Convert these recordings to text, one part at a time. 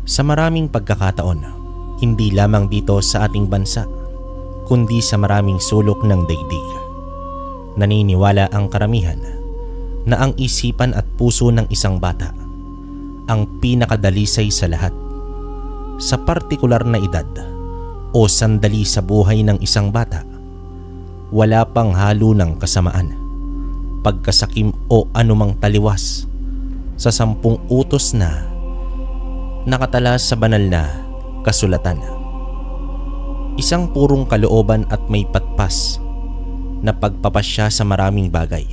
Sa maraming pagkakataon, hindi lamang dito sa ating bansa, kundi sa maraming sulok ng daigdig, naniniwala ang karamihan na ang isipan at puso ng isang bata ang pinakadalisay sa lahat. Sa partikular na edad o sandali sa buhay ng isang bata, wala pang halo ng kasamaan, pagkasakim o anumang taliwas sa 10 utos na nakatala sa banal na kasulatan. Isang purong kalooban at may patpas na pagpapasya sa maraming bagay.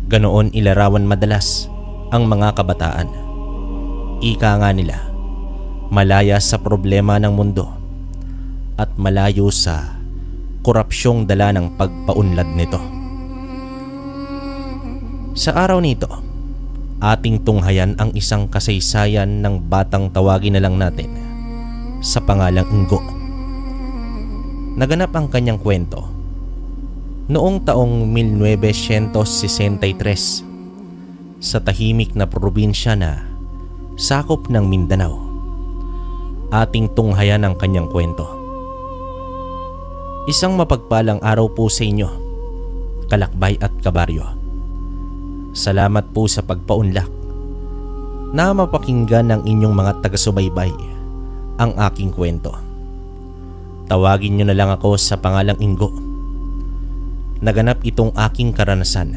Ganoon ilarawan madalas ang mga kabataan. Ika nga nila, malaya sa problema ng mundo at malayo sa korupsyong dala ng pagpaunlad nito. Sa araw nito, ating tunghayan ang isang kasaysayan ng batang tawagin na lang natin sa pangalang Ingo. Naganap ang kanyang kwento noong taong 1963 sa tahimik na probinsya na sakop ng Mindanao. Ating tunghayan ang kanyang kwento. Isang mapagpalang araw po sa inyo, kalakbay at kabaryo. Salamat po sa pagpaunlak na mapakinggan ng inyong mga taga-subaybay ang aking kwento. Tawagin nyo na lang ako sa pangalang Ingo. Naganap itong aking karanasan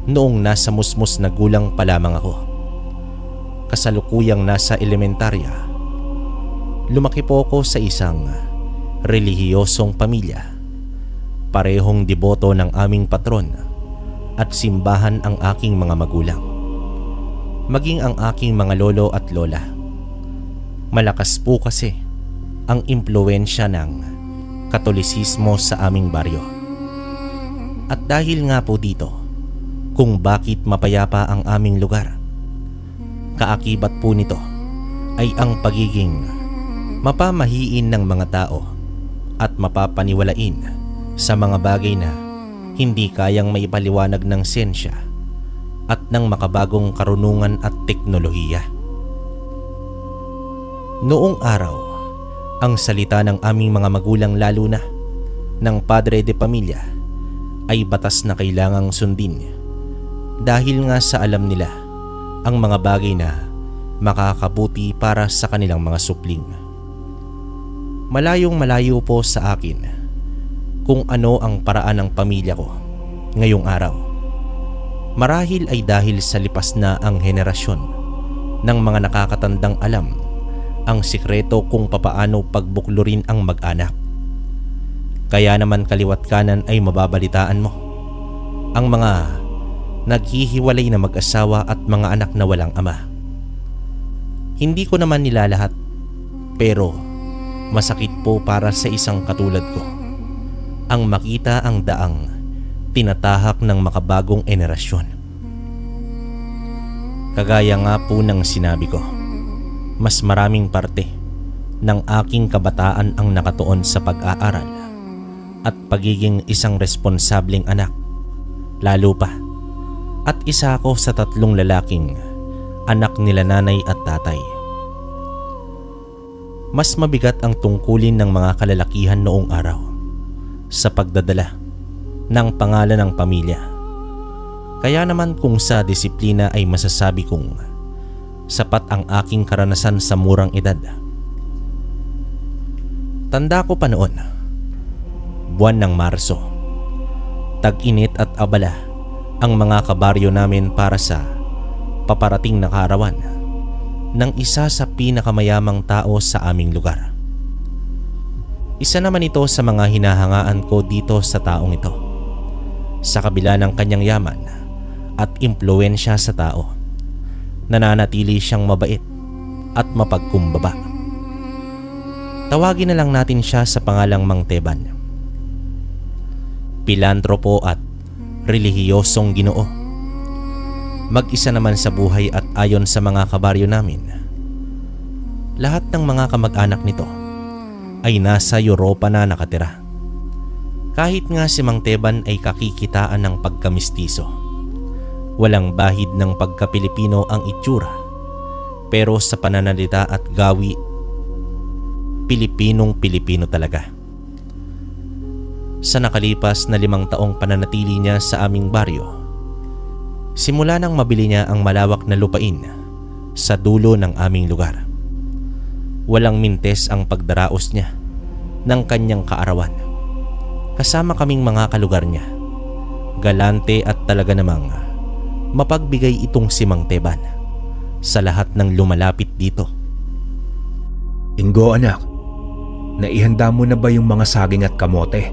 noong nasa musmus na gulang pa lamang ako. Kasalukuyang nasa elementarya, lumaki po ako sa isang relihiyosong pamilya. Parehong deboto ng aming patron at simbahan ang aking mga magulang, maging ang aking mga lolo at lola. Malakas po kasi ang impluwensya ng Katolisismo sa aming baryo. At dahil nga po dito kung bakit mapayapa ang aming lugar, kaakibat po nito ay ang pagiging mapamahiin ng mga tao at mapapaniwalain sa mga bagay na hindi kayang maipaliwanag ng siyensya at ng makabagong karunungan at teknolohiya. Noong araw, ang salita ng aming mga magulang, lalo na ng padre de pamilya, ay batas na kailangang sundin dahil nga sa alam nila ang mga bagay na makakabuti para sa kanilang mga supling. Malayong malayo po sa akin kung ano ang paraan ng pamilya ko ngayong araw. Marahil ay dahil sa lipas na ang henerasyon ng mga nakakatandang alam ang sikreto kung papaano pagbuklurin ang mag-anak. Kaya naman kaliwat kanan ay mababalitaan mo ang mga naghihiwalay na mag-asawa at mga anak na walang ama. Hindi ko naman nilalahat, pero masakit po para sa isang katulad ko ang makita ang daang tinatahak ng makabagong henerasyon. Kagaya nga po ng sinabi ko, mas maraming parte ng aking kabataan ang nakatuon sa pag-aaral at pagiging isang responsableng anak, lalo pa at isa ako sa 3 lalaking anak nila nanay at tatay. Mas mabigat ang tungkulin ng mga kalalakihan noong araw sa pagdadala ng pangalan ng pamilya. Kaya naman kung sa disiplina ay masasabi kong sapat ang aking karanasan sa murang edad. Tanda ko pa noon, buwan ng Marso, tag-init at abala ang mga kabaryo namin para sa paparating na kaarawan ng isa sa pinakamayamang tao sa aming lugar. Isa naman ito sa mga hinahangaan ko dito sa taong ito. Sa kabila ng kanyang yaman at impluwensya sa tao, nananatili siyang mabait at mapagkumbaba. Tawagin na lang natin siya sa pangalang Mang Teban. Pilantropo at relihiyosong Ginoo. Mag-isa naman sa buhay at ayon sa mga kabaryo namin, lahat ng mga kamag-anak nito ay nasa Europa na nakatira. Kahit nga si Mang Teban ay kakikitaan ng pagkamistiso. Walang bahid ng pagka-Pilipino ang itsura, Pero sa pananalita at gawi, Pilipinong-Pilipino talaga. Sa nakalipas na 5 taong pananatili niya sa aming baryo, simula nang mabili niya ang malawak na lupain sa dulo ng aming lugar. Walang mintes ang pagdaraos niya ng kanyang kaarawan. Kasama kaming mga kalugar niya. Galante at talaga namang mapagbigay itong si Mang Teban sa lahat ng lumalapit dito. Ingo anak, naihanda mo na ba yung mga saging at kamote?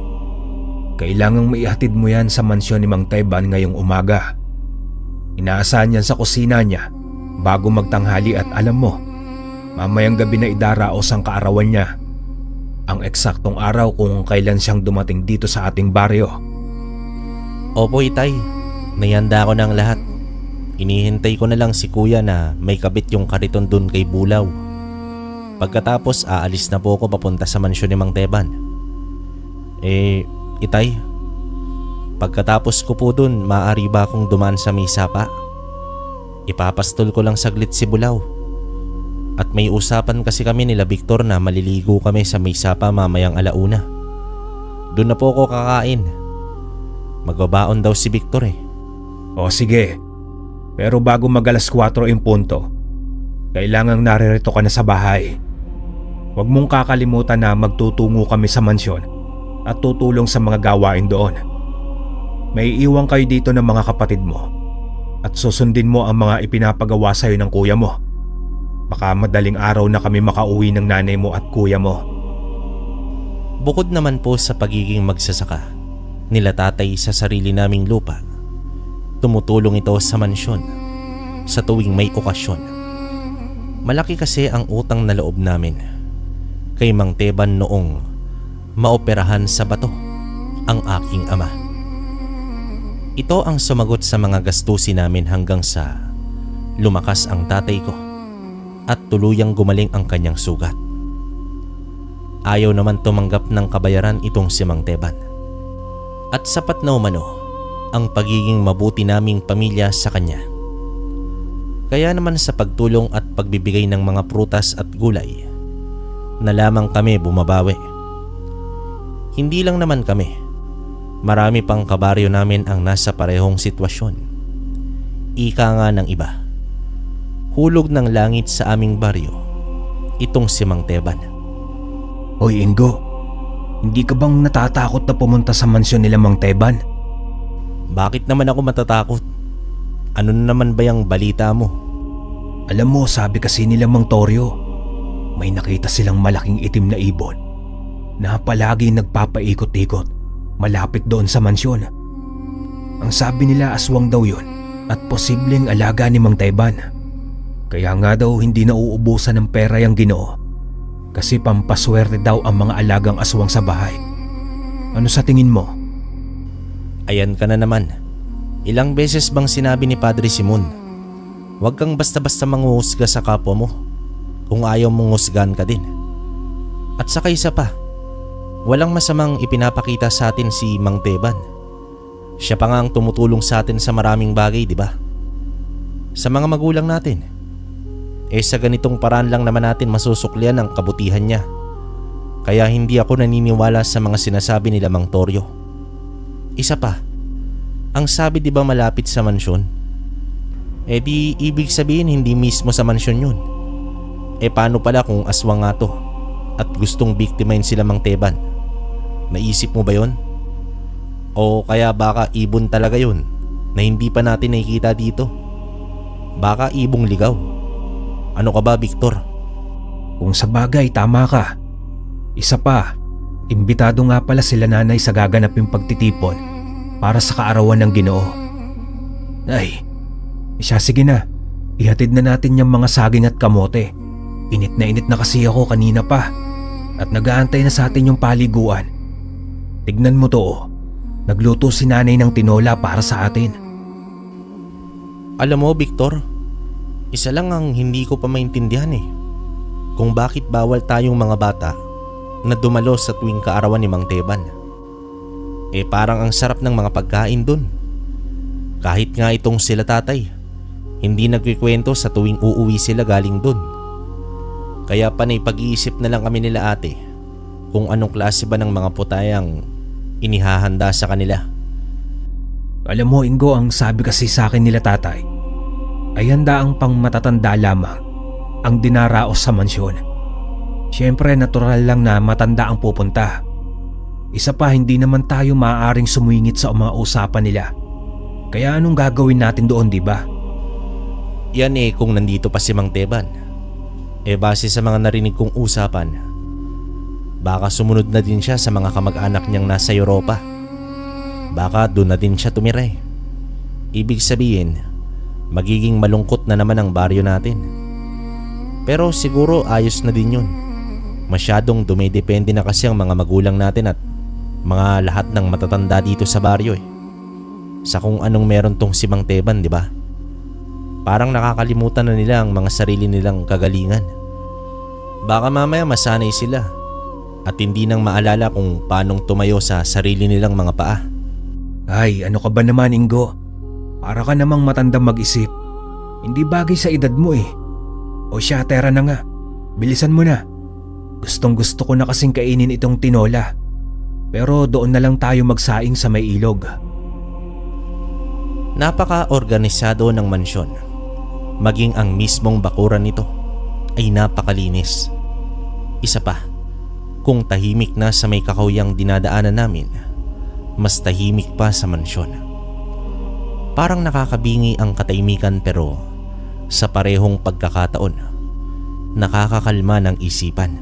Kailangang maihatid mo yan sa mansyon ni Mang Teban ngayong umaga. Inaasahan yan sa kusina niya bago magtanghali at alam mo, mamayang gabi na idaraos ang kaarawan niya. Ang eksaktong araw kung kailan siyang dumating dito sa ating baryo. Opo itay, nayanda ko ng lahat. Inihintay ko na lang si kuya na may kabit yung kariton dun kay Bulaw. Pagkatapos aalis na po ako papunta sa mansyon ni Mang Teban. Itay, pagkatapos ko po dun, maaari ba akong dumaan sa may sapa? Ipapastol ko lang saglit si Bulaw. At may usapan kasi kami nila Victor na maliligo kami sa may sapa mamayang 1:00. Doon na po ako kakain. Magbabaon daw si Victor eh. O sige, pero bago mag 4:00 in punto, kailangang naririto ka na sa bahay. Huwag mong kakalimutan na magtutungo kami sa mansyon at tutulong sa mga gawain doon. May iwan kayo dito ng mga kapatid mo at susundin mo ang mga ipinapagawa sa'yo ng kuya mo. Baka madaling araw na kami makauwi ng nanay mo at kuya mo. Bukod naman po sa pagiging magsasaka nila tatay sa sarili naming lupa, tumutulong ito sa mansyon sa tuwing may okasyon. Malaki kasi ang utang na loob namin kay Mang Teban noong maoperahan sa bato ang aking ama. Ito ang sumagot sa mga gastusin namin hanggang sa lumakas ang tatay ko at tuluyang gumaling ang kanyang sugat. Ayaw naman tumanggap ng kabayaran itong si Mang Teban. At sapat na umano ang pagiging mabuti naming pamilya sa kanya. Kaya naman sa pagtulong at pagbibigay ng mga prutas at gulay na lamang kami bumabawi. Hindi lang naman kami, marami pang kabaryo namin ang nasa parehong sitwasyon. Ika nga ng iba, hulog ng langit sa aming baryo itong si Mang Teban. Hoy Ingo, hindi ka bang natatakot na pumunta sa mansyon nila Mang Teban? Bakit naman ako matatakot? Ano na naman ba yung balita mo? Alam mo, sabi kasi nila Mang Toryo, may nakita silang malaking itim na ibon na palagi nagpapaikot-ikot malapit doon sa mansyon. Ang sabi nila aswang daw yun at posibleng alaga ni Mang Teban. Kaya nga daw hindi nauubusan ng pera yung Ginoo kasi pampaswerte daw ang mga alagang aswang sa bahay. Ano sa tingin mo? Ayan ka na naman. Ilang beses bang sinabi ni Padre Simon, huwag kang basta-basta manghuhusga sa kapwa mo. Kung ayaw mong husgahan ka din. At saka isa pa, walang masamang ipinapakita sa atin si Mang Teban. Siya pa nga ang tumutulong sa atin sa maraming bagay, di ba? Sa mga magulang natin. Sa ganitong paraan lang naman natin masusuklian ang kabutihan niya. Kaya hindi ako naniniwala sa mga sinasabi nila Mang Toryo. Isa pa, ang sabi di ba malapit sa mansyon? Di ibig sabihin hindi mismo sa mansyon yun. Paano pala kung aswang nga to at gustong biktimahin sila Mang Teban? Naisip mo ba yon? O kaya baka ibon talaga yun na hindi pa natin nakikita dito? Baka ibong ligaw. Ano ka ba, Victor? Kung sa bagay, tama ka. Isa pa, imbitado nga pala sila nanay sa gaganaping pagtitipon para sa kaarawan ng Ginoo. Ay, sige na. Ihatid na natin yung mga saging at kamote. Init na kasi ako kanina pa at nag-aantay na sa atin yung paliguan. Tignan mo to, oh. Nagluto si nanay ng tinola para sa atin. Alam mo, Victor, isa lang ang hindi ko pa maintindihan kung bakit bawal tayong mga bata na dumalo sa tuwing kaarawan ni Mang Teban. Parang ang sarap ng mga pagkain dun. Kahit nga itong sila tatay, Hindi nagkikwento sa tuwing uuwi sila galing dun. Kaya panay pag-iisip na lang kami nila ate kung anong klase ba ng mga putayang inihahanda sa kanila. Alam mo Ingo, ang sabi kasi sa akin nila tatay ay handa ang pang matatanda lamang ang dinaraos sa mansyon. Siyempre natural lang na matanda ang pupunta. Isa pa, hindi naman tayo maaaring sumingit sa mga usapan nila. Kaya anong gagawin natin doon, di ba? Yan kung nandito pa si Mang Teban. Base sa mga narinig kong usapan, baka sumunod na din siya sa mga kamag-anak niyang nasa Europa. Baka doon na din siya tumira eh. Ibig sabihin, magiging malungkot na naman ang baryo natin. Pero siguro ayos na din yun. Masyadong dumidepende na kasi ang mga magulang natin at mga lahat ng matatanda dito sa baryo eh. Sa kung anong meron tong si Mang Teban, di ba? Parang nakakalimutan na nila ang mga sarili nilang kagalingan. Baka mamaya masanay sila at hindi nang maalala kung paanong tumayo sa sarili nilang mga paa. Ay, ano ka ba naman Ingo? Para ka namang matandang mag-isip. Hindi bagay sa edad mo eh. O siya, tera na nga. Bilisan mo na. Gustong gusto ko na kasing kainin itong tinola. Pero doon na lang tayo magsaing sa may ilog. Napaka-organisado ng mansyon. Maging ang mismong bakuran nito ay napakalinis. Isa pa, kung tahimik na sa may kakawyang dinadaanan namin, mas tahimik pa sa mansyon. Parang nakakabingi ang katahimikan pero sa parehong pagkakataon, nakakakalma ng isipan.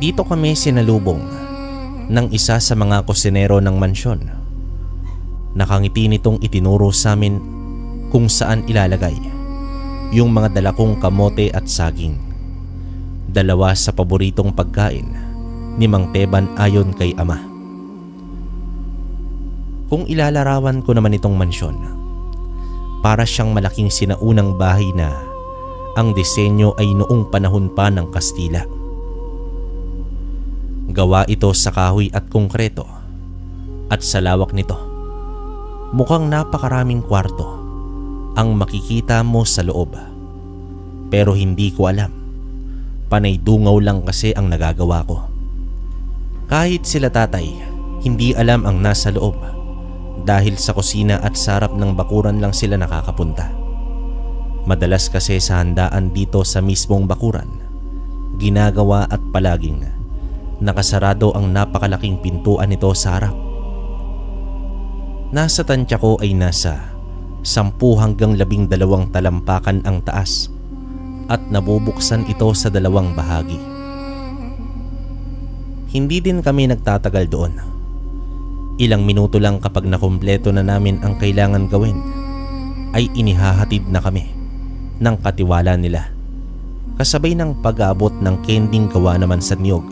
Dito kami sinalubong ng isa sa mga kusinero ng mansyon. Nakangiti nitong itinuro sa amin kung saan ilalagay yung mga dala kong kamote at saging. Dalawa sa paboritong pagkain ni Mang Teban ayon kay ama. Kung ilalarawan ko naman itong mansyon, para siyang malaking sinaunang bahay na ang disenyo ay noong panahon pa ng Kastila. Gawa ito sa kahoy at konkreto at sa lawak nito, mukhang napakaraming kwarto ang makikita mo sa loob. Pero hindi ko alam, panay dungaw lang kasi ang nagagawa ko. Kahit sila tatay, hindi alam ang nasa loob dahil sa kusina at sarap ng bakuran lang sila nakakapunta. Madalas kasi sa handaan dito sa mismong bakuran, ginagawa at palaging nakasarado ang napakalaking pintuan nito sa harap. Nasa tansya ko ay nasa 10 hanggang 12 talampakan ang taas at nabubuksan ito sa 2 bahagi. Hindi din kami nagtatagal doon. Ilang minuto lang kapag nakumpleto na namin ang kailangan gawin, ay inihahatid na kami ng katiwala nila. Kasabay ng pag-aabot ng kending gawa naman sa niyog.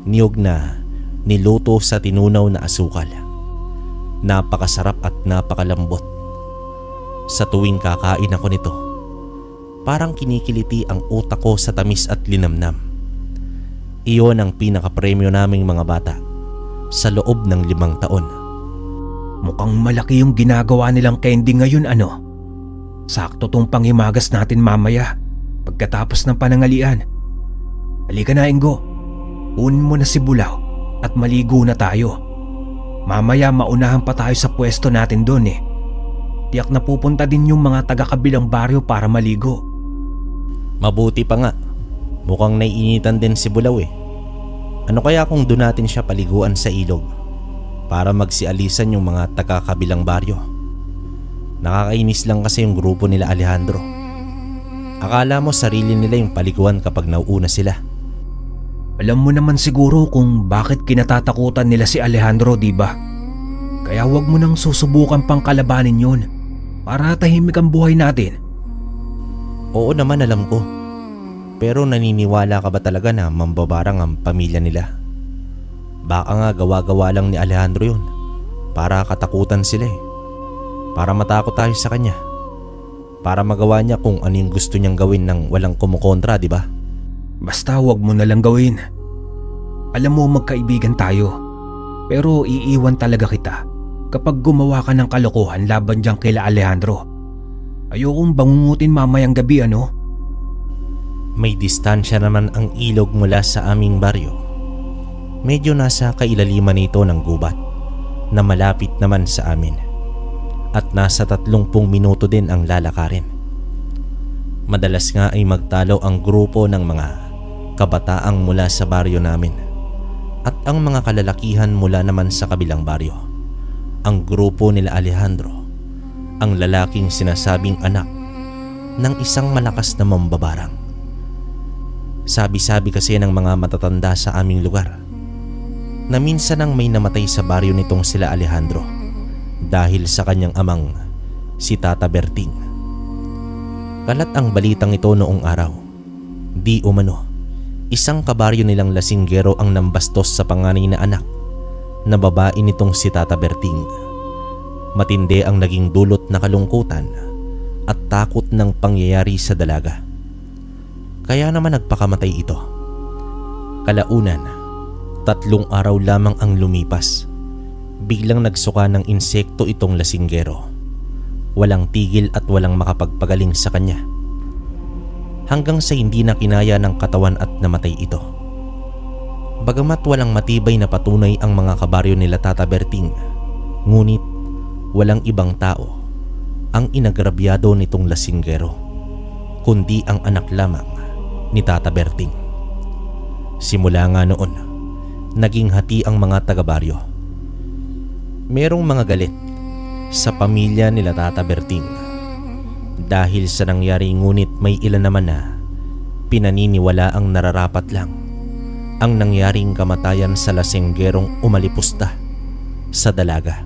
Niyog na niluto sa tinunaw na asukal. Napakasarap at napakalambot. Sa tuwing kakain ako nito, parang kinikiliti ang utak ko sa tamis at linamnam. Iyon ang pinakapremyo naming mga bata sa loob ng 5 taon. Mukhang malaki yung ginagawa nilang candy ngayon ano? Sakto tong panghimagas natin mamaya pagkatapos ng panangalian. Halika na Ingo, unin mo na si Bulaw at maligo na tayo. Mamaya maunahan pa tayo sa pwesto natin doon eh. Tiyak na pupunta din yung mga taga-kabilang baryo para maligo. Mabuti pa nga, mukhang naiinitan din si Bulaw eh. Ano kaya kung doon natin siya paliguan sa ilog para magsialisan yung mga taga-kabilang baryo? Nakakainis lang kasi yung grupo nila Alejandro. Akala mo sarili nila yung paliguan kapag nauuna sila. Alam mo naman siguro kung bakit kinatatakutan nila si Alejandro, di ba? Kaya wag mo nang susubukan pang kalabanin yun para tahimik ang buhay natin. Oo naman, alam ko. Pero naniniwala ka ba talaga na mambabarang ang pamilya nila? Baka nga gawa-gawa lang ni Alejandro yun para katakutan sila eh. Para matakot tayo sa kanya. Para magawa niya kung ano yung gusto niyang gawin nang walang kumukontra, di ba? Basta wag mo na lang gawin. Alam mo, magkaibigan tayo. Pero iiwan talaga kita kapag gumawa ka ng kalokohan laban dyan kila Alejandro. Ayokong bangungutin mamayang gabi ano? May distansya naman ang ilog mula sa aming baryo. Medyo nasa kailaliman nito ng gubat na malapit naman sa amin. At nasa 30 minuto din ang lalakarin. Madalas nga ay magtalo ang grupo ng mga kabataang mula sa baryo namin at ang mga kalalakihan mula naman sa kabilang baryo. Ang grupo nila Alejandro, ang lalaking sinasabing anak ng isang malakas na mambabarang. Sabi-sabi kasi ng mga matatanda sa aming lugar na minsan ang may namatay sa baryo nitong sila Alejandro dahil sa kanyang amang si Tata Berting. Kalat ang balitang ito noong araw. Di umano, isang kabaryo nilang lasinggero ang nambastos sa panganay na anak na babae nitong si Tata Berting. Matindi ang naging dulot na kalungkutan at takot ng pangyayari sa dalaga. Kaya naman nagpakamatay ito. Kalaunan, 3 araw lamang ang lumipas. Biglang nagsuka ng insekto itong lasinggero. Walang tigil at walang makapagpagaling sa kanya. Hanggang sa hindi na kinaya ng katawan at namatay ito. Bagamat walang matibay na patunay ang mga kabaryo nila Tata Berting, ngunit walang ibang tao ang inagrabyado nitong lasinggero, kundi ang anak lamang ni Tata Berting. Simula nga noon, naging hati ang mga taga-baryo. Merong mga galit sa pamilya nila Tata Berting dahil sa nangyari, ngunit may ilan naman na pinaniniwala ang nararapat lang ang nangyaring kamatayan sa lasinggerong umalipusta sa dalaga.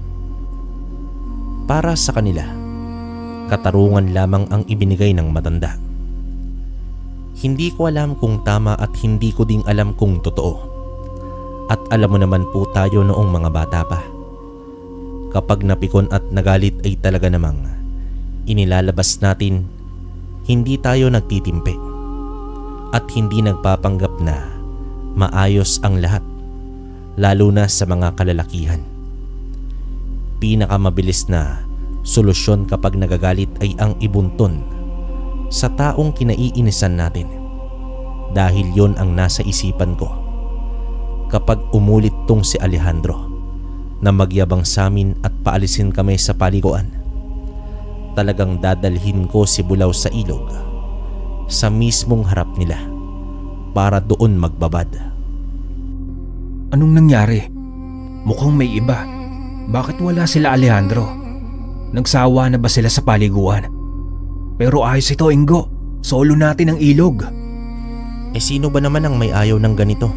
Para sa kanila, katarungan lamang ang ibinigay ng matanda. Hindi ko alam kung tama at hindi ko ding alam kung totoo. At alam mo naman po tayo noong mga bata pa. Kapag napikon at nagalit ay talaga namang inilalabas natin, hindi tayo nagtitimpe at hindi nagpapanggap na maayos ang lahat, lalo na sa mga kalalakihan. Pinakamabilis na solusyon kapag nagagalit ay ang ibunton sa taong kinaiinisan natin, dahil yon ang nasa isipan ko kapag umulit tong si Alejandro na magyabang sa amin at paalisin kami sa paliguan. Talagang dadalhin ko si Bulaw sa ilog, sa mismong harap nila, para doon magbabad. Anong nangyari? Mukhang may iba. Bakit wala sila Alejandro? Nagsawa na ba sila sa paliguan? Pero ayos ito, Ingo. Solo natin ang ilog. Sino ba naman ang may ayaw ng ganito?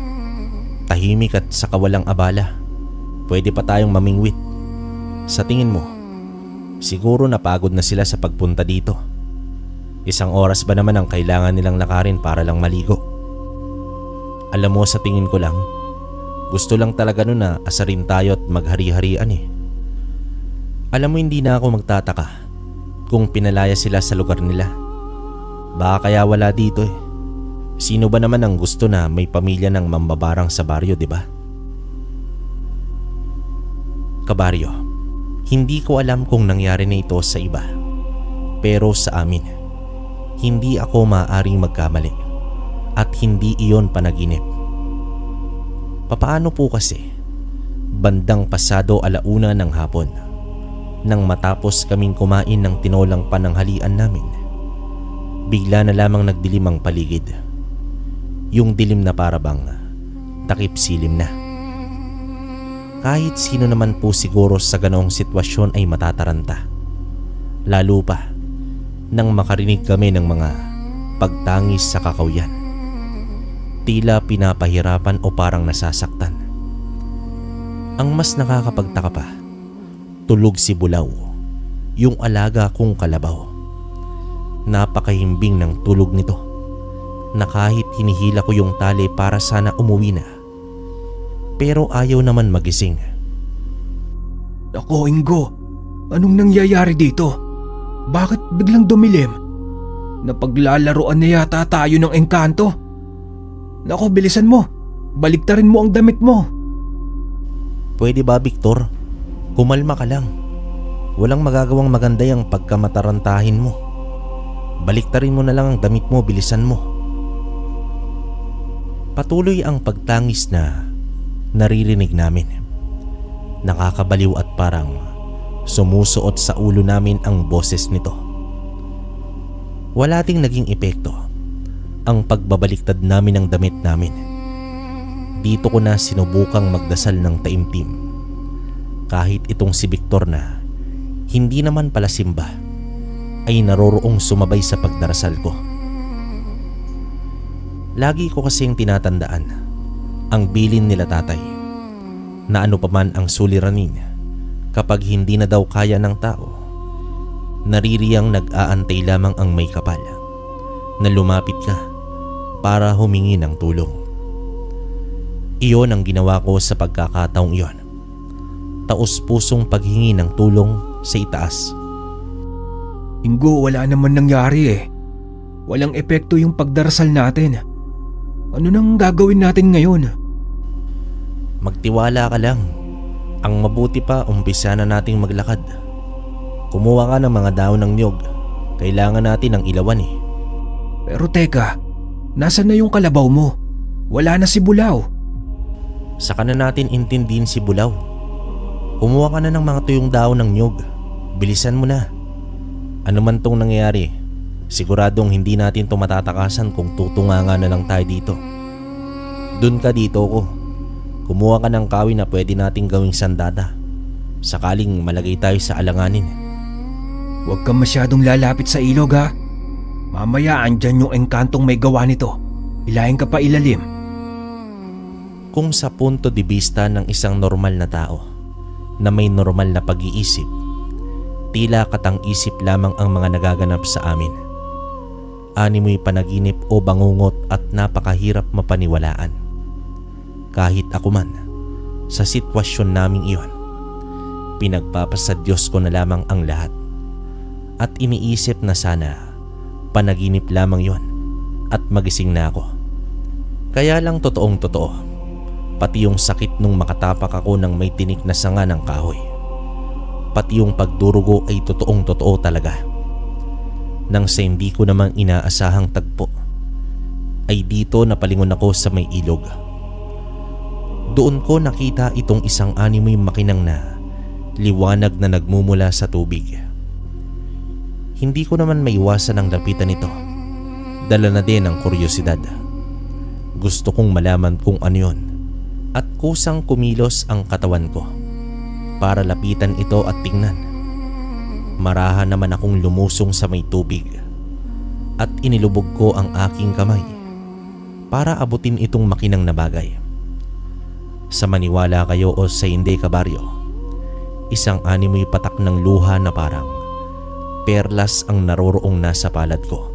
Tahimik at saka walang abala. Pwede pa tayong mamingwit. Sa tingin mo, siguro napagod na sila sa pagpunta dito. 1 oras ba naman ang kailangan nilang lakarin para lang maligo? Alam mo, sa tingin ko lang, gusto lang talaga nun na asarin tayo at maghari-harian eh. Alam mo, hindi na ako magtataka kung pinalaya sila sa lugar nila. Baka kaya wala dito eh. Sino ba naman ang gusto na may pamilya ng mambabarang sa baryo, di ba? Kabaryo, hindi ko alam kung nangyari na ito sa iba. Pero sa amin, hindi ako maaaring magkamali at hindi iyon panaginip. Papaano po kasi? Bandang pasado 1:00 ng hapon, nang matapos kaming kumain ng tinolang pananghalian namin, bigla na lamang nagdilim ang paligid. Yung dilim na parabang takip silim na. Kahit sino naman po siguro sa ganoong sitwasyon ay matataranta. Lalo pa nang makarinig kami ng mga pagtangis sa kakawyan. Tila pinapahirapan o parang nasasaktan. Ang mas nakakapagtaka pa, tulog si Bulaw, yung alaga kong kalabaw. Napakahimbing ng tulog nito, na kahit hinihila ko yung tali para sana umuwi na, pero ayaw naman magising. Ako, Ingo, anong nangyayari dito? Bakit biglang dumilim? Napaglalaroan na yata tayo ng engkanto. Nako, bilisan mo. Baliktarin mo ang damit mo. Pwede ba, Victor? Kumalma ka lang. Walang magagawang maganda yung pagkamatarantahin mo. Baliktarin mo na lang ang damit mo, bilisan mo. Patuloy ang pagtangis na naririnig namin. Nakakabaliw at parang sumusuot sa ulo namin ang boses nito. Wala ding naging epekto ang pagbabaliktad namin ng damit namin. Dito ko na sinubukang magdasal ng taimtim. Kahit itong si Victor na hindi naman pala simba ay naroroong sumabay sa pagdarasal ko. Lagi ko kasing tinatandaan ang bilin nila tatay na ano pa man ang suliranin, kapag hindi na daw kaya ng tao, naririyang nag-aantay lamang ang may kapal na lumapit ka para humingi ng tulong. Iyon ang ginawa ko sa pagkakataong iyon. Taos-pusong paghingi ng tulong sa itaas. Ingo, wala naman nangyari eh. Walang epekto yung pagdarasal natin. Ano nang gagawin natin ngayon? Magtiwala ka lang. Ang mabuti pa, umpisa na nating maglakad. Kumuha ka ng mga daon ng niyog. Kailangan natin ng ilawan eh. Pero teka, nasan na yung kalabaw mo? Wala na si Bulaw. Saka na natin intindihin si Bulaw. Kumuha ka na ng mga tuyong daon ng niyog. Bilisan mo na. Ano man tong nangyayari, siguradong hindi natin to matatakasan kung tutunganga na lang tayo dito. Dun ka, dito ko. Kumuha ka ng kawi na pwede nating gawing sandata, sakaling malagay tayo sa alanganin. Huwag kang masyadong lalapit sa ilog ha. Mamaya andyan yung engkantong may gawa nito. Ilahin ka pa ilalim. Kung sa punto de vista ng isang normal na tao na may normal na pag-iisip, tila katang-isip lamang ang mga nagaganap sa amin. Animoy panaginip o bangungot at napakahirap mapaniwalaan. Kahit ako man, sa sitwasyon naming iyon, pinagpapasa Diyos ko na lamang ang lahat. At iniisip na sana panaginip lamang yon at magising na ako. Kaya lang totoong totoo, pati yung sakit nung makatapak ako ng may tinik na sanga ng kahoy. Pati yung pagdurugo ay totoong totoo talaga. Nang sa hindi ko namang inaasahang tagpo, ay dito napalingon ako sa may ilog. Doon ko nakita itong isang animoy makinang na liwanag na nagmumula sa tubig. Hindi ko naman maiwasan ang lapitan nito. Dala na din ang kuryosidad. Gusto kong malaman kung ano yun at kusang kumilos ang katawan ko para lapitan ito at tingnan. Marahan naman akong lumusong sa may tubig at inilubog ko ang aking kamay para abutin itong makinang na bagay. Sa maniwala kayo o sa hindi, kabaryo, isang animoy patak ng luha na parang perlas ang naroroong nasa palad ko.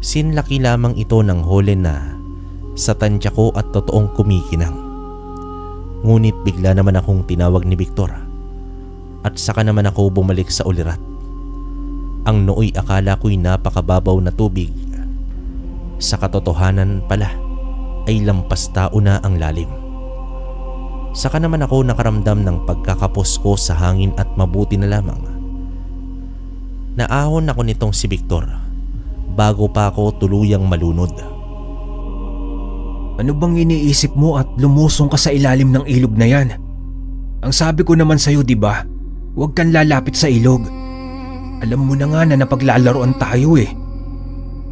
Sinlaki lamang ito ng hole na sa tansya ko at totoong kumikinang. Ngunit bigla naman akong tinawag ni Victor at saka naman ako bumalik sa ulirat. Ang nooy akala ko'y napakababaw na tubig. Sa katotohanan pala ay lampas tao na ang lalim. Saka naman ako nakaramdam ng pagkakapos ko sa hangin at mabuti na lamang naahon ako nitong si Victor bago pa ako tuluyang malunod. Ano bang iniisip mo at lumusong ka sa ilalim ng ilog na yan? Ang sabi ko naman sa'yo, di ba? Huwag kang lalapit sa ilog. Alam mo na nga na napaglalaroan tayo eh.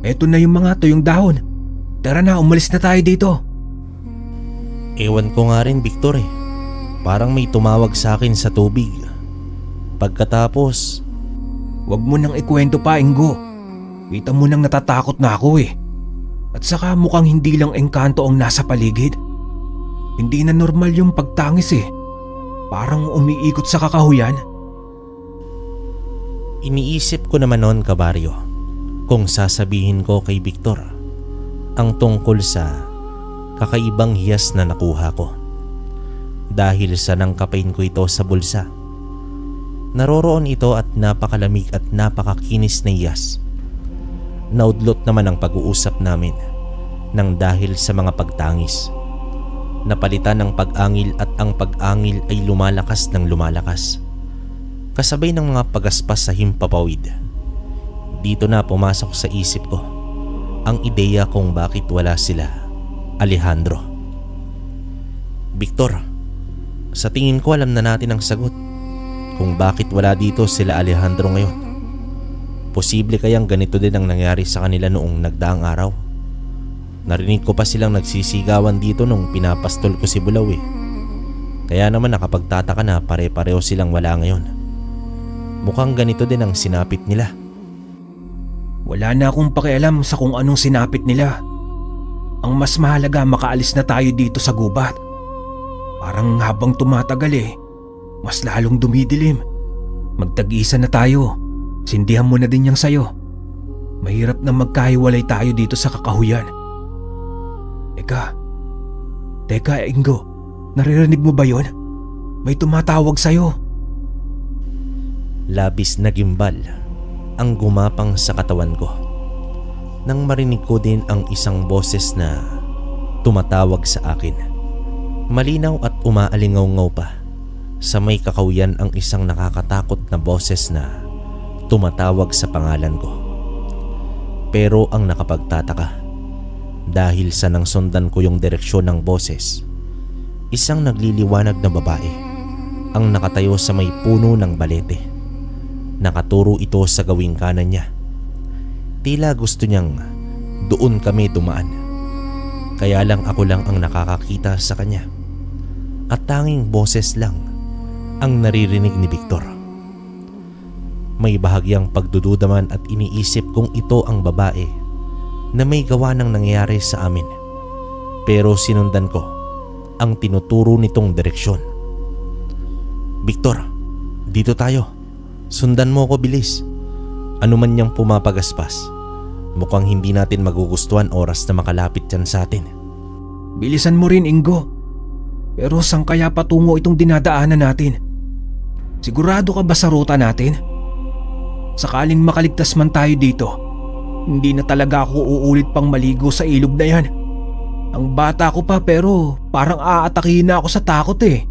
Eto na yung mga tuyong dahon. Tara na, umalis na tayo dito. Ewan ko nga rin, Victor eh. Parang may tumawag sa akin sa tubig. Pagkatapos, huwag mo nang ikwento pa, Ingo. Kita mo nang natatakot na ako eh. At saka mukhang hindi lang engkanto ang nasa paligid. Hindi na normal yung pagtangis eh. Parang umiikot sa kakahuyan. iniisip ko naman noon, kabaryo, kung sasabihin ko kay Victor ang tungkol sa kakaibang hiyas na nakuha ko. Dahil sa nangkapain ko ito sa bulsa. Naroroon ito at napakalamig at napakakinis na hiyas. Naudlot naman ang pag-uusap namin nang dahil sa mga pagtangis. Napalitan ng pag-angil at ang pag-angil ay lumalakas ng lumalakas. Kasabay ng mga pagaspas sa himpapawid. dito na pumasok sa isip ko ang ideya kung bakit wala sila Alejandro. Victor, sa tingin ko alam na natin ang sagot kung bakit wala dito sila Alejandro ngayon. Posible kayang ganito din ang nangyari sa kanila noong nagdaang araw. Narinig ko pa silang nagsisigawan dito nung pinapastol ko si Bulaw eh. Kaya naman nakapagtataka na pare-pareho silang wala ngayon. Mukhang ganito din ang sinapit nila. Wala na akong pakialam sa kung anong sinapit nila. Ang mas mahalaga, makaalis na tayo dito sa gubat. Parang habang tumatagal mas lalong dumidilim. Magtag-isa na tayo. Sindihan mo na din yang sayo. Mahirap na magkahiwalay tayo dito sa kakahuyan. Teka Ingo, naririnig mo ba yon? May tumatawag sayo. Labis na gimbal ang gumapang sa katawan ko nang marinig ko din ang isang boses na tumatawag sa akin. Malinaw at umaalingaw-ngaw pa sa may kakahuyan ang isang nakakatakot na boses na tumatawag sa pangalan ko. Pero ang nakapagtataka, dahil sa nang sundan ko yung direksyon ng boses, isang nagliliwanag na babae ang nakatayo sa may puno ng balete. Nakaturo ito sa gawing kanan niya. Tila gusto niyang doon kami dumaan. Kaya lang ako lang ang nakakakita sa kanya. At tanging boses lang ang naririnig ni Victor. May bahagyang pagdududa man at iniisip kung ito ang babae na may gawa ng nangyayari sa amin. Pero sinundan ko ang tinuturo nitong direksyon. Victor, dito tayo. Sundan mo ko, bilis. Ano man niyang pumapagaspas, mukhang hindi natin magugustuhan oras na makalapit yan sa atin. Bilisan mo rin, Ingo. Pero saan kaya patungo itong dinadaanan natin? Sigurado ka ba sa ruta natin? Sakaling makaligtas man tayo dito, hindi na talaga ako uulit pang maligo sa ilog na yan. Ang bata ko pa pero parang aatakihin na ako sa takot eh.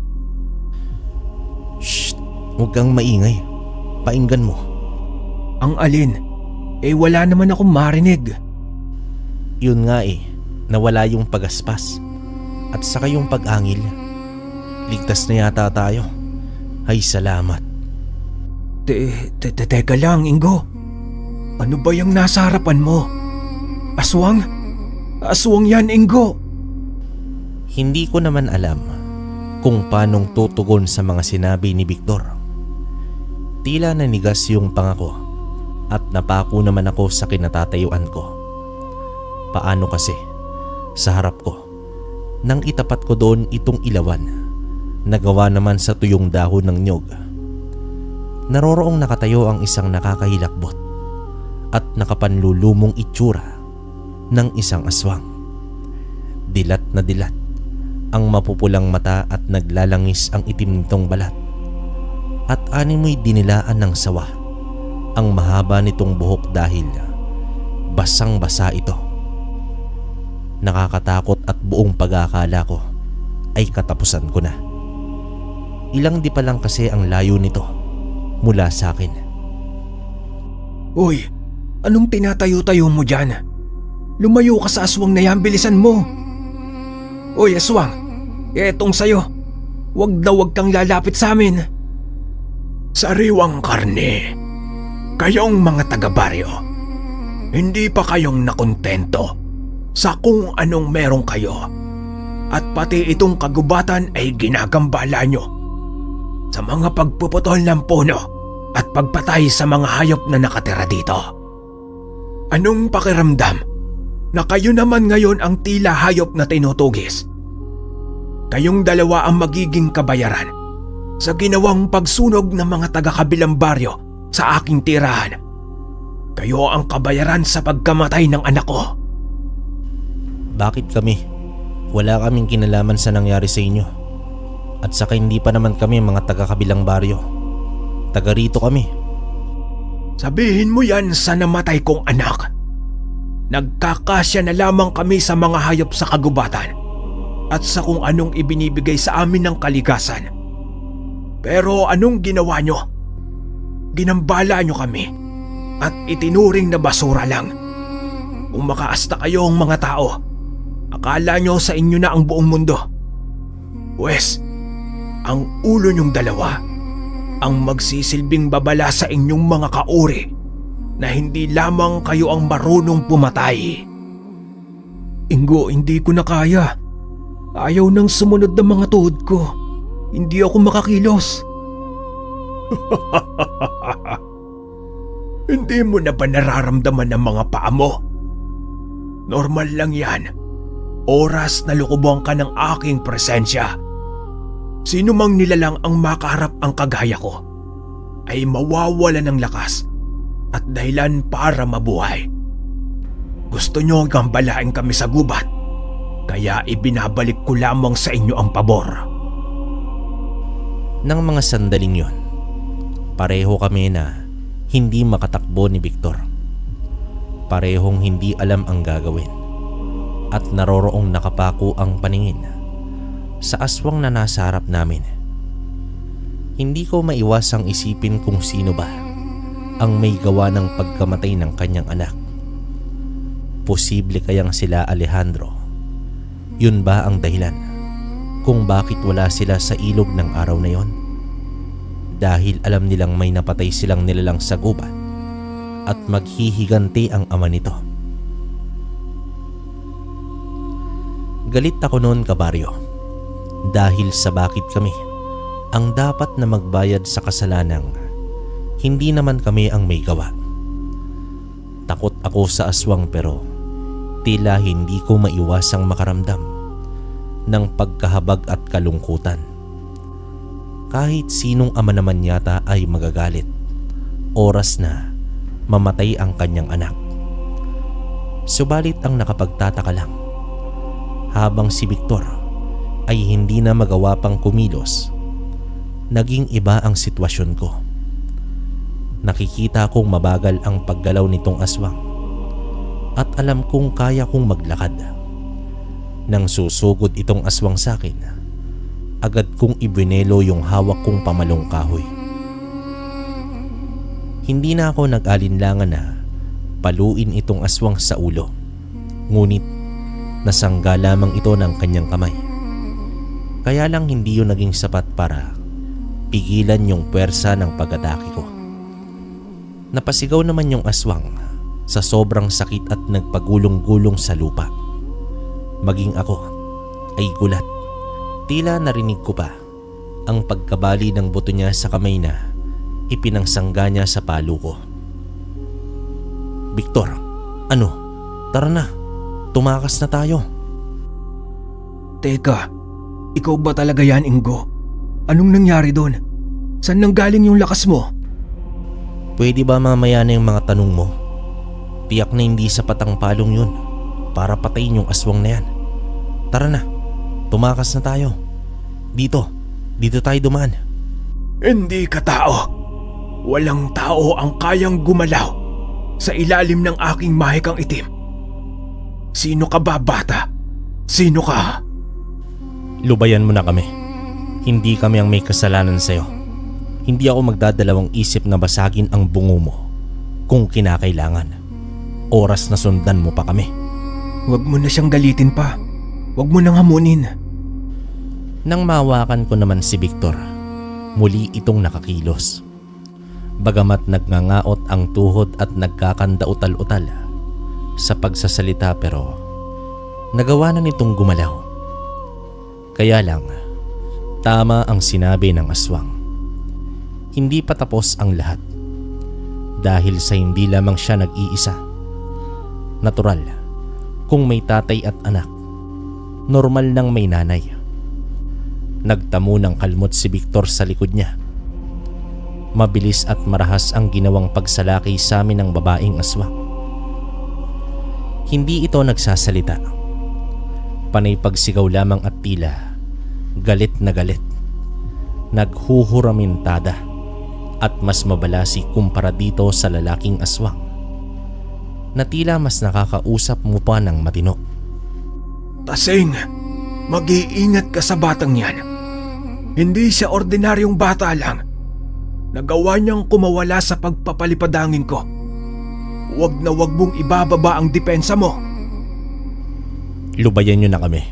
Shh! Huwag kang maingay. Painggan mo. Ang alin? Wala naman akong marinig. Yun nga nawala yung pagaspas at saka yung pag-angil. Ligtas na yata tayo. Ay, salamat. Teka lang, Ingo. Ano ba yung nasa harapan mo? Aswang? Aswang yan, Ingo. Hindi ko naman alam kung paanong tutugon sa mga sinabi ni Victor. Tila nanigas yung pangako at napako naman ako sa kinatatayuan ko. Paano kasi? Sa harap ko, nang itapat ko doon itong ilawan, nagawa naman sa tuyong dahon ng nyog. Naroroong nakatayo ang isang nakakahilakbot at nakapanlulumong itsura ng isang aswang. Dilat na dilat ang mapupulang mata at naglalangis ang itim nitong balat. At animoy dinilaan ng sawa ang mahaba nitong buhok dahil basang-basa ito. Nakakatakot at buong pag-aakala ko ay katapusan ko na. Ilang di pa lang kasi ang layo nito mula sa akin. Uy, anong tinatayo-tayo mo dyan? Lumayo ka sa aswang na yan, bilisan mo. Uy, aswang, etong sayo. Wag na wag kang lalapit sa amin. Sariwang karne. Kayong mga taga-baryo, hindi pa kayong nakontento sa kung anong meron kayo. At pati itong kagubatan ay ginagambala nyo sa mga pagpuputol ng puno at pagpatay sa mga hayop na nakatira dito. Anong pakiramdam na kayo naman ngayon ang tila hayop na tinutugis? Kayong dalawa ang magiging kabayaran sa ginawang pagsunog ng mga taga-kabilang baryo sa aking tirahan. Kayo ang kabayaran sa pagkamatay ng anak ko. Bakit kami? Wala kaming kinalaman sa nangyari sa inyo. At saka hindi pa naman kami mga taga-kabilang baryo. Taga rito kami. Sabihin mo yan sa namatay kong anak. Nagkakasya na lamang kami sa mga hayop sa kagubatan at sa kung anong ibinibigay sa amin ng kalikasan. Pero anong ginawa nyo? Ginambala nyo kami at itinuring na basura lang. Kung makaasta kayong mga tao, akala nyo sa inyo na ang buong mundo. Pwes, ang ulo nyong dalawa ang magsisilbing babala sa inyong mga kauri na hindi lamang kayo ang marunong pumatay. Ingo, hindi ko na kaya. Ayaw nang sumunod ng mga tuhod ko. Hindi ako makakilos. Hindi mo na ba nararamdaman ang mga paa mo? Normal lang yan. Oras na lukubong ka ng aking presensya. Sino mang nilalang ang makaharap ang kagaya ko ay mawawala ng lakas at dahilan para mabuhay. Gusto nyo gambalain kami sa gubat, kaya ibinabalik ko lamang sa inyo ang pabor. Nang mga sandaling yon, pareho kami na hindi makatakbo ni Victor. Parehong hindi alam ang gagawin at naroroong nakapako ang paningin sa aswang na nasa harap namin. Hindi ko maiwasang isipin kung sino ba ang may gawa ng pagkamatay ng kanyang anak. Posible kayang sila Alejandro? Yun ba ang dahilan kung bakit wala sila sa ilog ng araw na yon? Dahil alam nilang may napatay silang nilalang sa gubat at maghihiganti ang ama nito. Galit ako noon, kabaryo, dahil sa bakit kami ang dapat na magbayad sa kasalanang hindi naman kami ang may gawa. Takot ako sa aswang pero tila hindi ko maiwasang makaramdam ng pagkahabag at kalungkutan. Kahit sinong ama naman yata ay magagalit oras na mamatay ang kanyang anak. Subalit ang nakapagtataka lang, habang si Victor ay hindi na magawa pang kumilos, naging iba ang sitwasyon ko. Nakikita kong mabagal ang paggalaw nitong aswang at alam kong kaya kong maglakad. Nang susugod itong aswang sa akin, agad kong ibinelo yung hawak kong pamalong kahoy. Hindi na ako nag-alinlangan na paluin itong aswang sa ulo. Ngunit nasangga lamang ito ng kanyang kamay. Kaya lang hindi yun naging sapat para pigilan yung puwersa ng pag-atake ko. Napasigaw naman yung aswang sa sobrang sakit at nagpagulong-gulong sa lupa. Maging ako ay gulat. Tila narinig ko pa ang pagkabali ng buto niya sa kamay na ipinangsangga niya sa palo ko. Victor, ano? Tara na, tumakas na tayo. Teka, ikaw ba talaga yan, Ingo? Anong nangyari doon? Saan nanggaling yung lakas mo? Pwede ba mamaya na yung mga tanong mo? Tiyak na hindi sapat ang palong yun para patayin yung aswang na yan. Tara na, tumakas na tayo. Dito tayo dumaan. Hindi ka tao. Walang tao ang kayang gumalaw sa ilalim ng aking mahikang itim. Sino ka ba, bata? Sino ka? Lubayan mo na kami. Hindi kami ang may kasalanan sa'yo. Hindi ako magdadalawang isip na basagin ang bungo mo kung kinakailangan. Oras na sundan mo pa kami. Huwag mo na siyang galitin pa. Huwag mo nang hamunin. Nang mawakan ko naman si Victor, muli itong nakakilos. Bagamat nagngangaot ang tuhod at nagkakandautal-utal sa pagsasalita pero nagawa na nitong gumalaw. Kaya lang, tama ang sinabi ng aswang. Hindi pa tapos ang lahat dahil sa hindi lamang siya nag-iisa. Natural, kung may tatay at anak, normal nang may nanay. Nagtamo ng kalmot si Victor sa likod niya. Mabilis at marahas ang ginawang pagsalaki sa amin ng babaeng aswang. Hindi ito nagsasalita. Panay pagsigaw lamang at tila galit na galit. Naghuhuramintada at mas mabalasi kumpara dito sa lalaking aswang na tila mas nakakausap mo pa ng matino. Tasing, mag-iingat ka sa batang yan. Hindi siya ordinaryong bata lang. Nagawa niyang kumawala sa pagpapalipadangin ko Huwag na huwag mong ibababa ang depensa mo. Lubayan nyo na kami.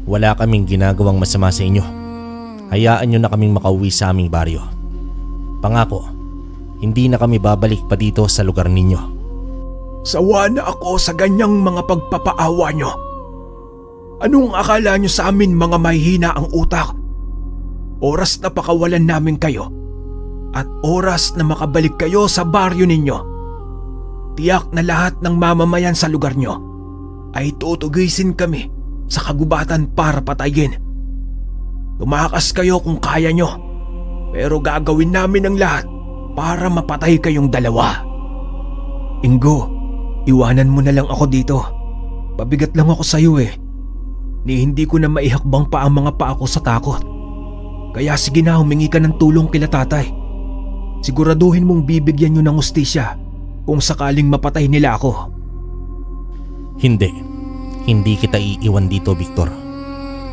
Wala kaming ginagawang masama sa inyo. Hayaan nyo na kaming makauwi sa aming baryo. Pangako, hindi na kami babalik pa dito sa lugar ninyo. Sawa na ako sa ganyang mga pagpapaawa nyo. Anong akala nyo sa amin mga mahihina ang utak? Oras na pakawalan namin kayo at oras na makabalik kayo sa baryo ninyo. Tiyak na lahat ng mamamayan sa lugar nyo ay tutugisin kami sa kagubatan para patayin. Tumakas kayo kung kaya nyo, pero gagawin namin ang lahat para mapatay kayong dalawa. Ingo, iwanan mo na lang ako dito. Pabigat lang ako sa iyo eh. Ni hindi ko na maihakbang pa ang mga paa ko sa takot. Kaya sige na, humingi ka ng tulong kila tatay. Siguraduhin mong bibigyan nyo ng hustisya kung sakaling mapatay nila ako. Hindi kita iiwan dito, Victor.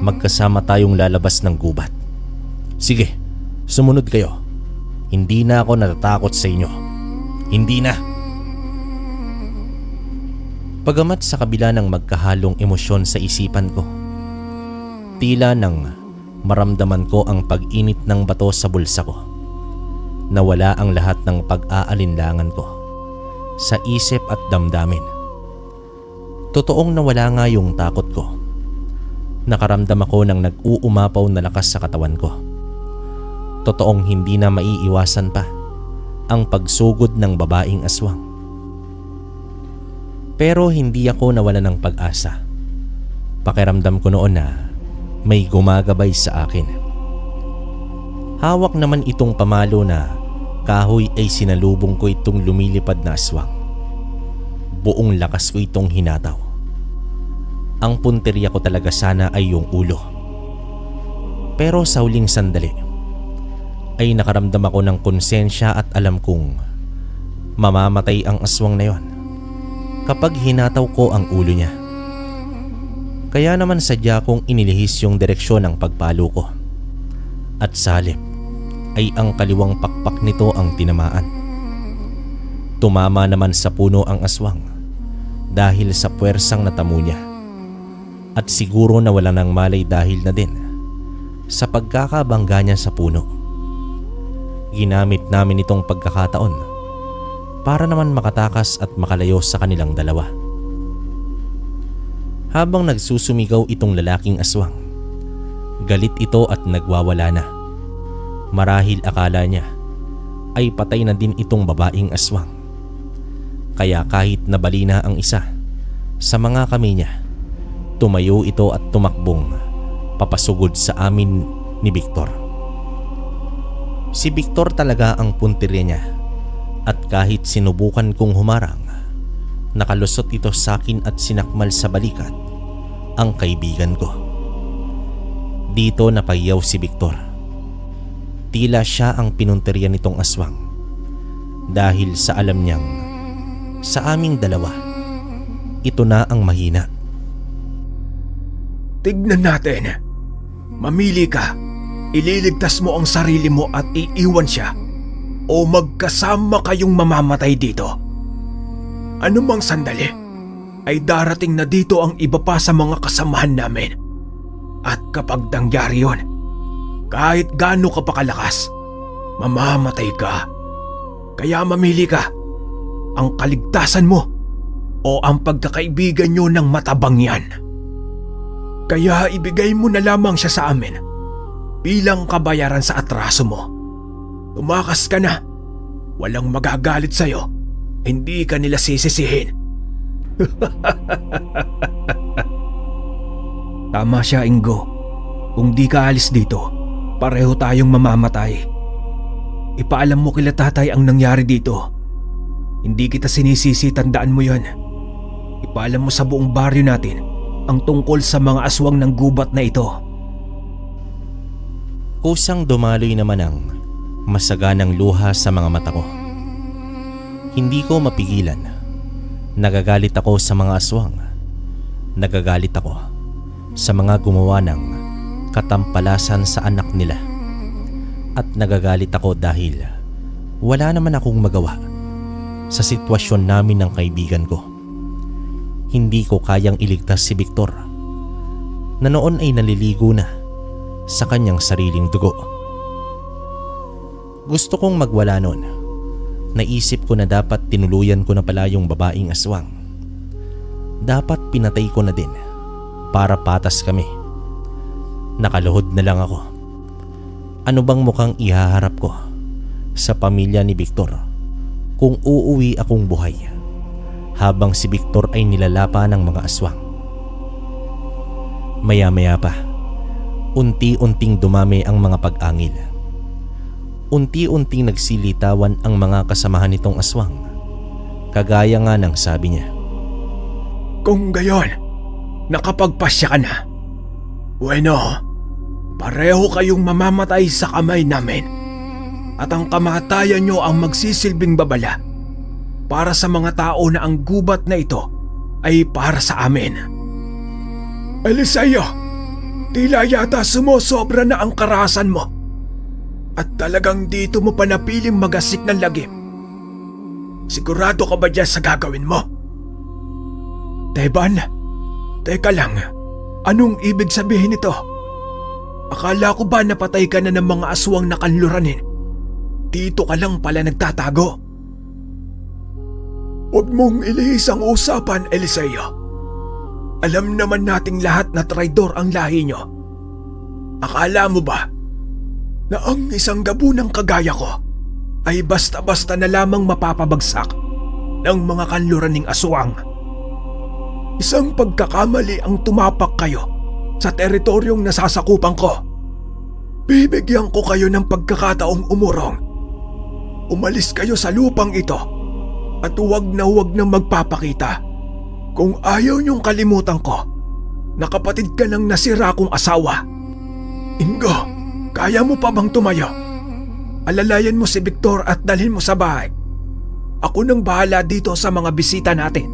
Magkasama tayong lalabas ng gubat. Sige, sumunod kayo. Hindi na ako natatakot sa inyo. Hindi na. Pagamat sa kabila ng magkahalong emosyon sa isipan ko, tila nang maramdaman ko ang pag-init ng bato sa bulsa ko. Nawala ang lahat ng pag-aalinlangan ko sa isip at damdamin. Totoong nawala nga yung takot ko. Nakaramdam ako ng nag-uumapaw na lakas sa katawan ko. Totoong hindi na maiiwasan pa ang pagsugod ng babaeng aswang. Pero hindi ako nawala ng pag-asa. Pakiramdam ko noon na may gumagabay sa akin. Hawak naman itong pamalo na kahoy ay sinalubong ko itong lumilipad na aswang. Buong lakas ko itong hinataw. Ang punteriya ko talaga sana ay yung ulo. Pero sa huling sandali ay nakaramdam ako ng konsensya at alam kong mamamatay ang aswang na yon kapag hinataw ko ang ulo niya. Kaya naman sadya kong inilihis yung direksyon ng pagpalo ko. At sa halip ay ang kaliwang pakpak nito ang tinamaan. Tumama naman sa puno ang aswang dahil sa puwersang natamo niya. At siguro nawala ng malay dahil na din sa pagkakabangga niya sa puno. Ginamit namin itong pagkakataon para naman makatakas at makalayo sa kanilang dalawa. Habang nagsusumigaw itong lalaking aswang, galit ito at nagwawala na. Marahil akala niya ay patay na din itong babaeng aswang. Kaya kahit nabali na ang isa sa mga kamay niya, tumayo ito at tumakbong papasugod sa amin ni Victor. Si Victor talaga ang puntirya niya at kahit sinubukan kong humarang, nakalusot ito sa akin at sinakmal sa balikat ang kaibigan ko. Dito napayaw si Victor. Tila siya ang pinunteriya nitong aswang dahil sa alam niyang sa aming dalawa, ito na ang mahina. Tignan natin. Mamili ka. Ililigtas mo ang sarili mo at iiwan siya o magkasama kayong mamamatay dito. Anumang sandali ay darating na dito ang iba pa sa mga kasamahan namin. At kapag nangyari yun, kahit gaano ka pa kalakas, mamamatay ka. Kaya mamili ka, ang kaligtasan mo o ang pagkakaibigan nyo ng matabang yan. Kaya ibigay mo na lamang siya sa amin bilang kabayaran sa atraso mo. Tumakas ka na, walang magagalit sa'yo, hindi ka nila sisisihin. Tama siya, Ingo. Kung di ka alis dito, pareho tayong mamamatay. Ipaalam mo kila tatay ang nangyari dito. Hindi kita sinisisi, tandaan mo yon. Ipaalam mo sa buong baryo natin ang tungkol sa mga aswang ng gubat na ito. Kusang dumaloy naman ang masaganang luha sa mga mata ko. Hindi ko mapigilan. Nagagalit ako sa mga aswang. Nagagalit ako sa mga gumawa ng katampalasan sa anak nila. At nagagalit ako dahil wala naman akong magawa sa sitwasyon namin ng kaibigan ko. Hindi ko kayang iligtas si Victor na noon ay naliligo na sa kanyang sariling dugo. Gusto kong magwala noon. Naisip ko na dapat tinuluyan ko na pala yung babaeng aswang. Dapat pinatay ko na din para patas kami. Nakaluhod na lang ako. Ano bang mukhang ihaharap ko sa pamilya ni Victor kung uuwi akong buhay habang si Victor ay nilalapa ng mga aswang? Maya-maya pa, unti-unting dumami ang mga pag-angil. Unti-unting nagsilitawan ang mga kasamahan nitong aswang. Kagaya nga ng sabi niya. Kung gayon, nakapagpasya ka na. Bueno, pareho kayong mamamatay sa kamay namin. At ang kamatayan nyo ang magsisilbing babala para sa mga tao na ang gubat na ito ay para sa amin. Eliseo, tila yata sumosobra na ang karahasan mo. At talagang dito mo pa napiling magasik ng lagim. Sigurado ka ba dyan sa gagawin mo? Teban, teka lang, anong ibig sabihin nito? Akala ko ba napatay ka na ng mga aswang na kanluranin? Dito ka lang pala nagtatago. Huwag mong ilihis ang usapan, Eliseo. Alam naman nating lahat na traidor ang lahi nyo. Akala mo ba na ang isang gabunang kagaya ko ay basta-basta na lamang mapapabagsak ng mga kanluraning aswang? Isang pagkakamali ang tumapak kayo sa teritoryong nasasakupan ko. Bibigyan ko kayo ng pagkakataong umurong. Umalis kayo sa lupang ito at huwag na magpapakita. Kung ayaw niyong kalimutan ko na kapatid ka ng nasira kong asawa. Ingo, kaya mo pa bang tumayo? Alalayan mo si Victor at dalhin mo sa bahay. Ako nang bahala dito sa mga bisita natin.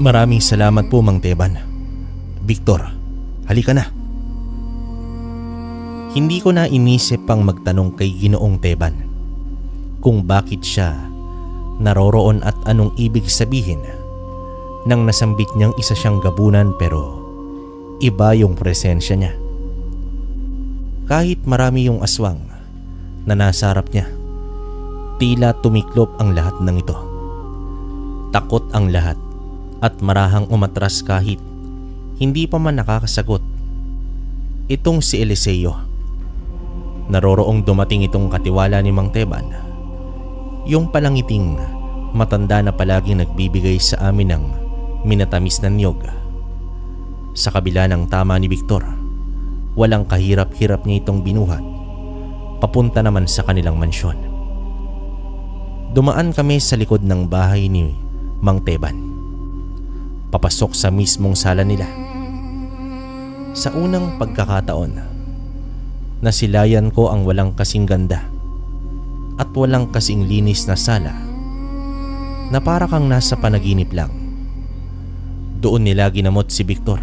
Maraming salamat po, Mang Teban. Victor, halika na. Hindi ko na inisip pang magtanong kay Ginoong Teban kung bakit siya naroroon at anong ibig sabihin nang nasambit niyang isa siyang gabunan pero iba yung presensya niya. Kahit marami yung aswang na nasa harap niya, tila tumiklop ang lahat ng ito. Takot ang lahat at marahang umatras kahit hindi pa man nakakasagot. Itong si Eliseo. Naroroong dumating itong katiwala ni Mang Teban. Yung palangiting matanda na palaging nagbibigay sa amin ng minatamis na niyog. Sa kabila ng tama ni Victor, walang kahirap-hirap niya itong binuhat papunta naman sa kanilang mansyon. Dumaan kami sa likod ng bahay ni Mang Teban, papasok sa mismong sala nila. Sa unang pagkakataon, nasilayan ko ang walang kasing ganda at walang kasing linis na sala na para kang nasa panaginip lang. Doon nila ginamot si Victor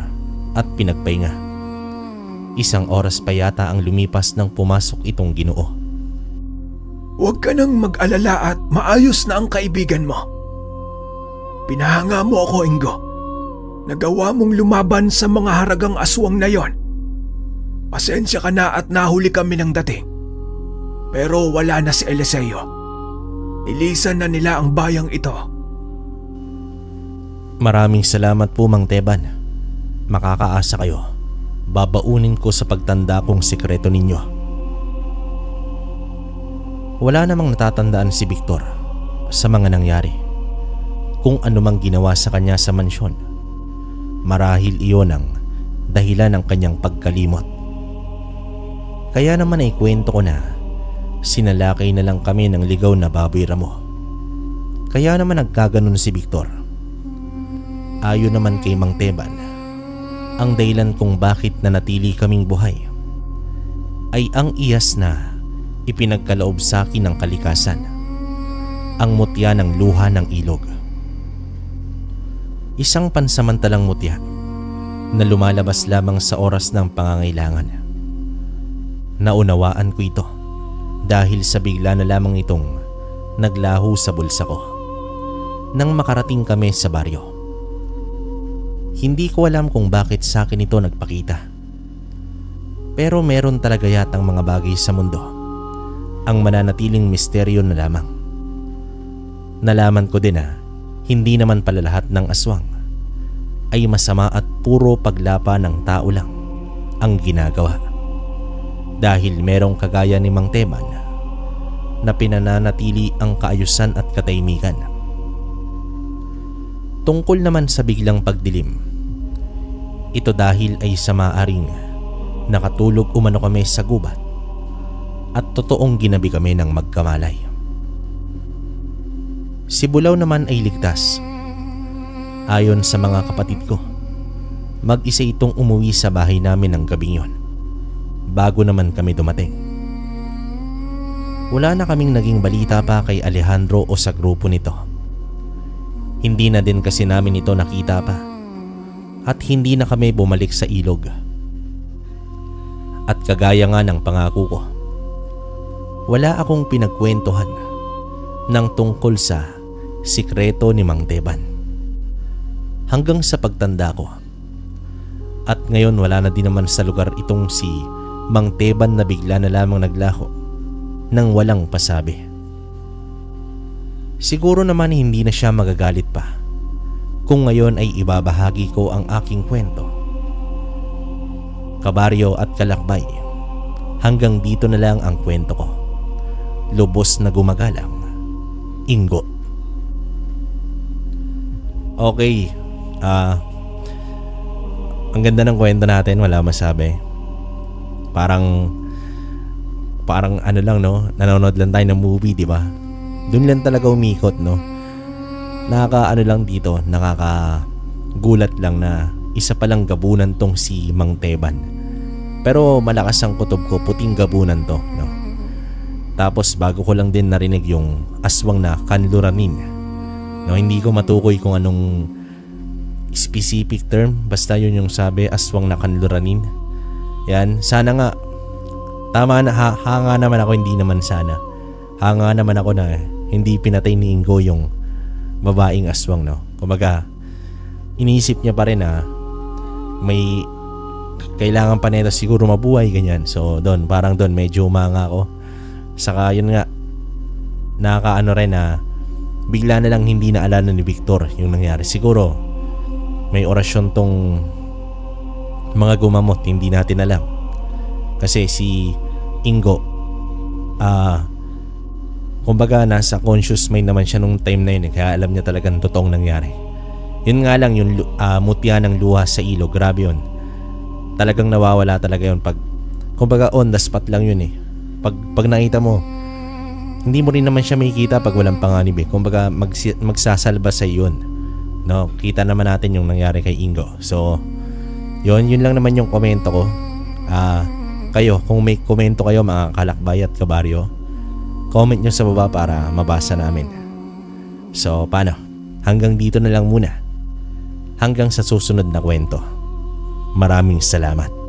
at pinagpahinga. Isang oras pa yata ang lumipas nang pumasok itong Ginoo. Huwag ka nang mag-alala at maayos na ang kaibigan mo. Pinahanga mo ako, Ingo. Nagawa mong lumaban sa mga haragang aswang na yon. Pasensya ka na at nahuli kami ng dating. Pero wala na si Eliseo. Nilisan na nila ang bayang ito. Maraming salamat po, Mang Teban. Makakaasa kayo. Babaunin ko sa pagtanda kong sikreto ninyo. Wala namang natatandaan si Victor sa mga nangyari. Kung ano mang ginawa sa kanya sa mansyon, marahil iyon ang dahilan ng kanyang pagkalimot. Kaya naman ay kwento ko na sinalakay na lang kami ng ligaw na baboy ramo. Kaya naman nagkaganon si Victor. Ayon naman kay Mang Teban, ang dahilan kung bakit nanatili kaming buhay ay ang iyas na ipinagkaloob sa akin ng kalikasan, ang mutya ng luha ng ilog. Isang pansamantalang mutya na lumalabas lamang sa oras ng pangangailangan. Naunawaan ko ito dahil sa bigla na lamang itong naglaho sa bulsa ko nang makarating kami sa baryo. Hindi ko alam kung bakit sa akin ito nagpakita. Pero meron talaga yatang mga bagay sa mundo ang mananatiling misteryo na lamang. Nalaman ko din na hindi naman pala lahat ng aswang ay masama at puro paglapa ng tao lang ang ginagawa. Dahil merong kagaya ni Mang Teban na pinananatili ang kaayusan at katahimikan. Tungkol naman sa biglang pagdilim, ito dahil ay sa maaring nakatulog umano kami sa gubat at totoong ginabi kami ng magkamalay. Si Bulaw naman ay ligtas. Ayon sa mga kapatid ko, mag-isa itong umuwi sa bahay namin ng gabing yon bago naman kami dumating. Wala na kaming naging balita pa kay Alejandro o sa grupo nito. Hindi na din kasi namin ito nakita pa at hindi na kami bumalik sa ilog. At kagaya nga ng pangako ko, wala akong pinagkwentuhan ng tungkol sa sikreto ni Mang Teban hanggang sa pagtanda ko. At ngayon wala na din naman sa lugar itong si Mang Teban na bigla na lamang naglaho nang walang pasabi. Siguro naman hindi na siya magagalit pa kung ngayon ay ibabahagi ko ang aking kwento. Kabaryo at kalakbay, hanggang dito na lang ang kwento ko. Lubos na gumagalang, Ingo. Okay, ang ganda ng kwento natin, wala masabi. Parang ano lang, no, nanonood lang tayo ng movie, di ba? Doon lang talaga umikot, no. Nakaka-ano lang dito, nakakagulat lang na isa palang gabunan tong si Mang Teban. Pero malakas ang kutob ko, puting gabunan to, no. Tapos bago ko lang din narinig yung aswang na kanluranin. No, hindi ko matukoy kung anong specific term, basta yun yung sabi, aswang na kanluranin. Yan, sana nga tama na, hanga naman ako, hindi naman sana. Hanga naman ako na hindi pinatay ni Ingo yung babaeng aswang, no. Kumbaga, iniisip niya pa rin na may kailangan pa nito siguro mabuhay, ganyan. So doon, parang doon medyo umanga ako. Saka yun nga, nakakaano rin na bigla na lang hindi naalala ni Victor yung nangyari. Siguro may orasyon tong mga gumamot, hindi natin alam. Kasi si Ingo, kumbaga nasa conscious mind naman siya nung time na yun, kaya alam niya talagang totoong nangyari. Yun nga lang, yung mutya ng luha sa ilog, grabe yun. Talagang nawawala talaga yun pag, kumbaga on the spot lang yun eh. Pag nakita mo, hindi mo rin naman siya makikita pag walang panganib eh. Kumbaga magsasalba sa yun, no? Kita naman natin yung nangyari kay Ingo. So yun lang naman yung komento ko. Kayo, kung may komento kayo mga kalakbay at kabaryo, comment nyo sa baba para mabasa namin. So paano? Hanggang dito na lang muna. Hanggang sa susunod na kwento. Maraming salamat.